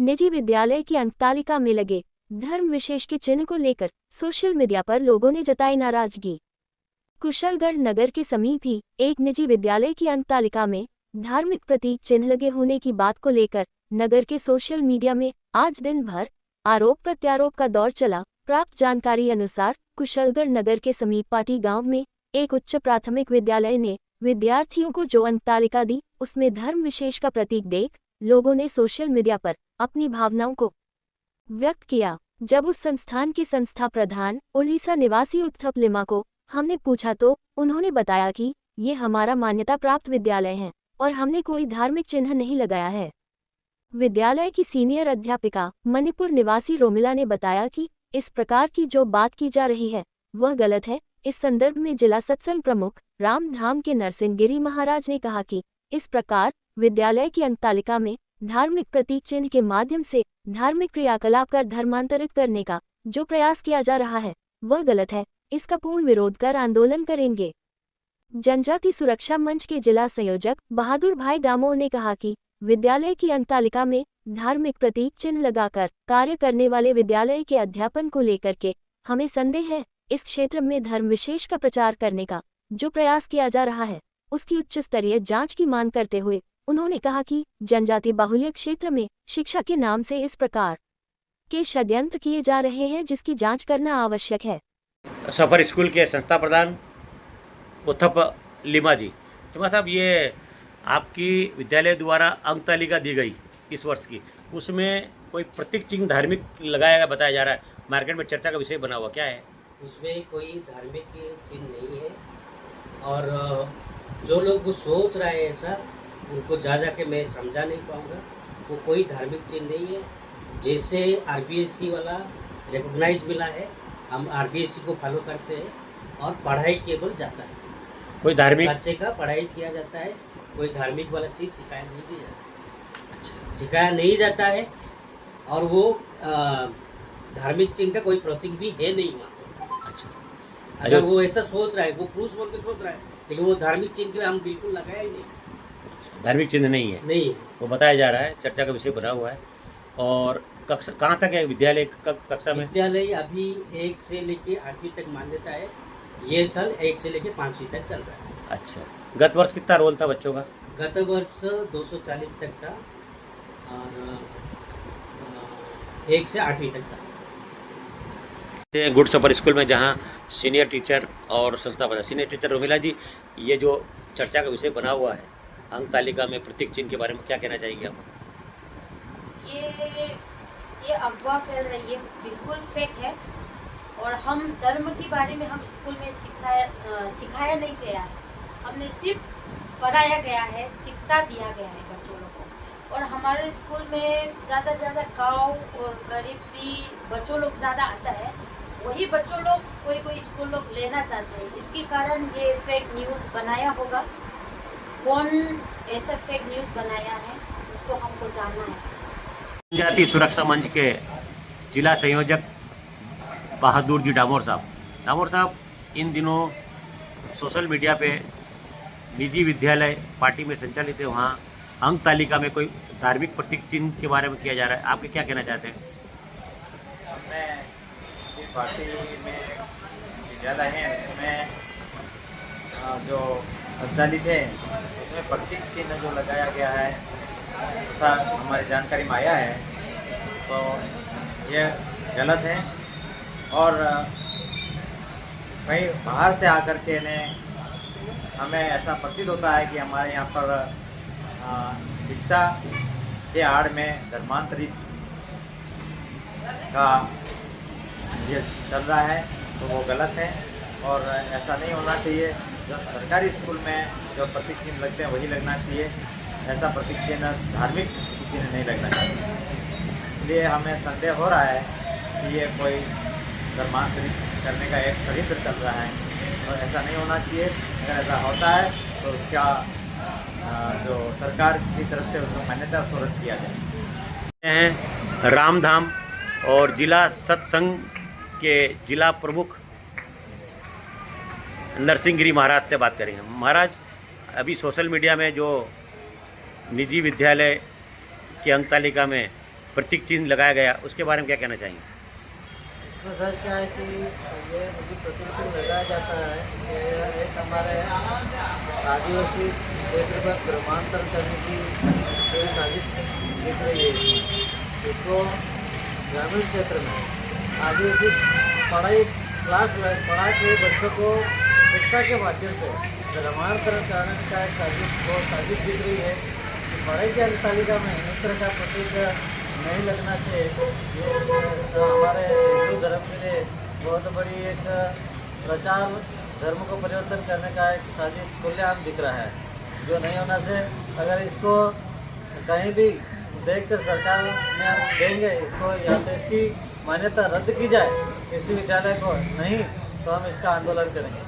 निजी विद्यालय की अंकतालिका में लगे धर्म विशेष के चिन्ह को लेकर सोशल मीडिया पर लोगों ने जताई नाराजगी। कुशलगढ़ नगर के समीप ही एक निजी विद्यालय की अंकतालिका में धार्मिक प्रतीक चिन्ह लगे होने की बात को लेकर नगर के सोशल मीडिया में आज दिन भर आरोप प्रत्यारोप का दौर चला। प्राप्त जानकारी अनुसार कुशलगढ़ नगर के समीप पाटी गांव में एक उच्च प्राथमिक विद्यालय ने विद्यार्थियों को जो अंकतालिका दी उसमें धर्म विशेष का प्रतीक देख लोगों ने सोशल मीडिया पर अपनी भावनाओं को व्यक्त किया। जब उस संस्थान के संस्था प्रधान उड़ीसा निवासी उत्थप लिमा को हमने पूछा तो उन्होंने बताया कि ये हमारा मान्यता प्राप्त विद्यालय है और हमने कोई धार्मिक चिन्ह नहीं लगाया है। विद्यालय की सीनियर अध्यापिका मणिपुर निवासी रोमिला ने बताया कि इस प्रकार की जो बात की जा रही है वह गलत है। इस संदर्भ में जिला सत्संग प्रमुख रामधाम के नरसिंह गिरी महाराज ने कहा कि इस प्रकार विद्यालय की अंकतालिका में धार्मिक प्रतीक चिन्ह के माध्यम से धार्मिक क्रियाकलाप कर धर्मांतरित करने का जो प्रयास किया जा रहा है वह गलत है। इसका पूर्ण विरोध कर आंदोलन करेंगे। जनजाति सुरक्षा मंच के जिला संयोजक बहादुर भाई डामोर ने कहा कि विद्यालय की अंकतालिका में धार्मिक प्रतीक चिन्ह लगाकर कार्य करने वाले विद्यालय के अध्यापन को लेकर के हमें संदेह है। इस क्षेत्र में धर्म विशेष का प्रचार करने का जो प्रयास किया जा रहा है उसकी उच्च स्तरीय जांच की मांग करते हुए उन्होंने कहा कि जनजाति बाहुल्य क्षेत्र में शिक्षा के नाम से इस प्रकार के षड्यंत्र किए जा रहे हैं जिसकी जांच करना आवश्यक है। सफर स्कूल के संस्था प्रधान उत्थप लिमा जी, लिमा साहब, ये आपकी विद्यालय द्वारा अंकतालिका दी गई इस वर्ष की, उसमें कोई प्रतीक चिन्ह धार्मिक लगाया गया बताया जा रहा है, मार्केट में चर्चा का विषय बना हुआ, क्या है? उसमें कोई धार्मिक चिन्ह नहीं है और जो लोग सोच रहे हैं ऐसा उनको जा के मैं समझा नहीं पाऊँगा। वो कोई धार्मिक चिन्ह नहीं है। जैसे आरबीएससी वाला रिकॉग्नाइज मिला है, हम आरबीएससी को फॉलो करते हैं और पढ़ाई केवल जाता है। कोई धार्मिक बच्चे का पढ़ाई किया जाता है, कोई धार्मिक वाला चीज़ सिखाया नहीं दिया जाता, सिखाया नहीं जाता है। और वो धार्मिक चिन्ह का कोई प्रतीक भी है नहीं वहाँ। अच्छा, अगर वो ऐसा सोच रहा है, वो क्रूस बोल के सोच रहा है, लेकिन वो धार्मिक चिन्ह के हम बिल्कुल लगाया ही नहीं। धार्मिक चिन्ह नहीं है, नहीं वो बताया जा रहा है, चर्चा का विषय बना हुआ है। और कक्षा कहाँ तक है विद्यालय, कक्षा में? विद्यालय अभी 1 से लेके 8वीं तक मान्यता है। ये साल 1 से लेके 5वीं तक चल रहा है। अच्छा, गत वर्ष कितना रोल था बच्चों का? गत वर्ष 240 तक था और 1 से 8वीं तक था। गुड सफर स्कूल में जहाँ सीनियर टीचर और संस्था प्रधान सीनियर टीचर रोमिला जी, ये जो चर्चा का विषय बना हुआ है अंक तालिका में प्रतीक चिन्ह के बारे में क्या कहना चाहेंगे आप? ये अफवाह फैल रही है, बिल्कुल फेक है। और हम धर्म के बारे में हम स्कूल में सिखाया नहीं गया है, हमने सिर्फ पढ़ाया गया है, शिक्षा दिया गया है बच्चों लोगों को। और हमारे स्कूल में ज़्यादा से ज़्यादा गाँव और गरीबी बच्चों लोग ज़्यादा आता है, वही बच्चों लोग कोई स्कूल लोग लेना चाहते हैं। इसके कारण ये फेक न्यूज़ बनाया होगा। कौन ऐसा फेक न्यूज़ बनाया है उसको हमको जानना है। जनजाति सुरक्षा मंच के जिला संयोजक बहादुर जी डामोर साहब, इन दिनों सोशल मीडिया पे निजी विद्यालय पार्टी में संचालित है, वहाँ अंक तालिका में कोई धार्मिक प्रतीक चिन्ह के बारे में किया जा रहा है, आपके क्या कहना चाहते हैं? हमने पार्टी में विद्यालय है उसमें जो संचालित है उसमें प्रतीक चिन्ह जो लगाया गया है ऐसा हमारी जानकारी में आया है, तो यह गलत है। और कहीं बाहर से आकर के हमें ऐसा प्रतीत होता है कि हमारे यहाँ पर शिक्षा के आड़ में धर्मांतरित का ये चल रहा है, तो वो गलत है और ऐसा नहीं होना चाहिए। जो सरकारी स्कूल में जो प्रतीक चिन्ह लगते हैं वही लगना चाहिए, ऐसा प्रतीक चिन्ह धार्मिक चिन्ह नहीं लगना चाहिए। इसलिए हमें संदेह हो रहा है कि ये कोई धर्मांतरित करने का एक षड्यंत्र चल रहा है, और ऐसा नहीं होना चाहिए। अगर ऐसा होता है तो उसका जो सरकार की तरफ से उसको मान्यता उसको रद्द किया जाए। रामधाम और जिला सत्संग के जिला प्रमुख नरसिंह गिरी महाराज से बात करेंगे। महाराज, अभी सोशल मीडिया में जो निजी विद्यालय की अंक तालिका में प्रतीक चिन्ह लगाया गया, उसके बारे में क्या कहना चाहेंगे? इसमें सर क्या है कि ये मुझे प्रतीक चिन्ह लगाया जाता है कि एक हमारे आदिवासी क्षेत्र में धर्मांतर करने की कोई साजिश दिख रही है। इसको ग्रामीण क्षेत्र में आदिवासी पढ़ा के बच्चों को शिक्षा के माध्यम से धर्मांतरण करने का एक साजिश दिख रही है कि पढ़ाई की अंक तालिका में इस तरह का प्रतीक नहीं लगना चाहिए। ये हमारे हिंदू धर्म के लिए बहुत बड़ी एक प्रचार, धर्म को परिवर्तन करने का एक साजिश खुलेआम दिख रहा है, जो नहीं होना से अगर इसको कहीं भी देखकर सरकार में हम देंगे इसको, या तो इसकी मान्यता रद्द की जाए किसी विद्यालय को, नहीं तो हम इसका आंदोलन करेंगे।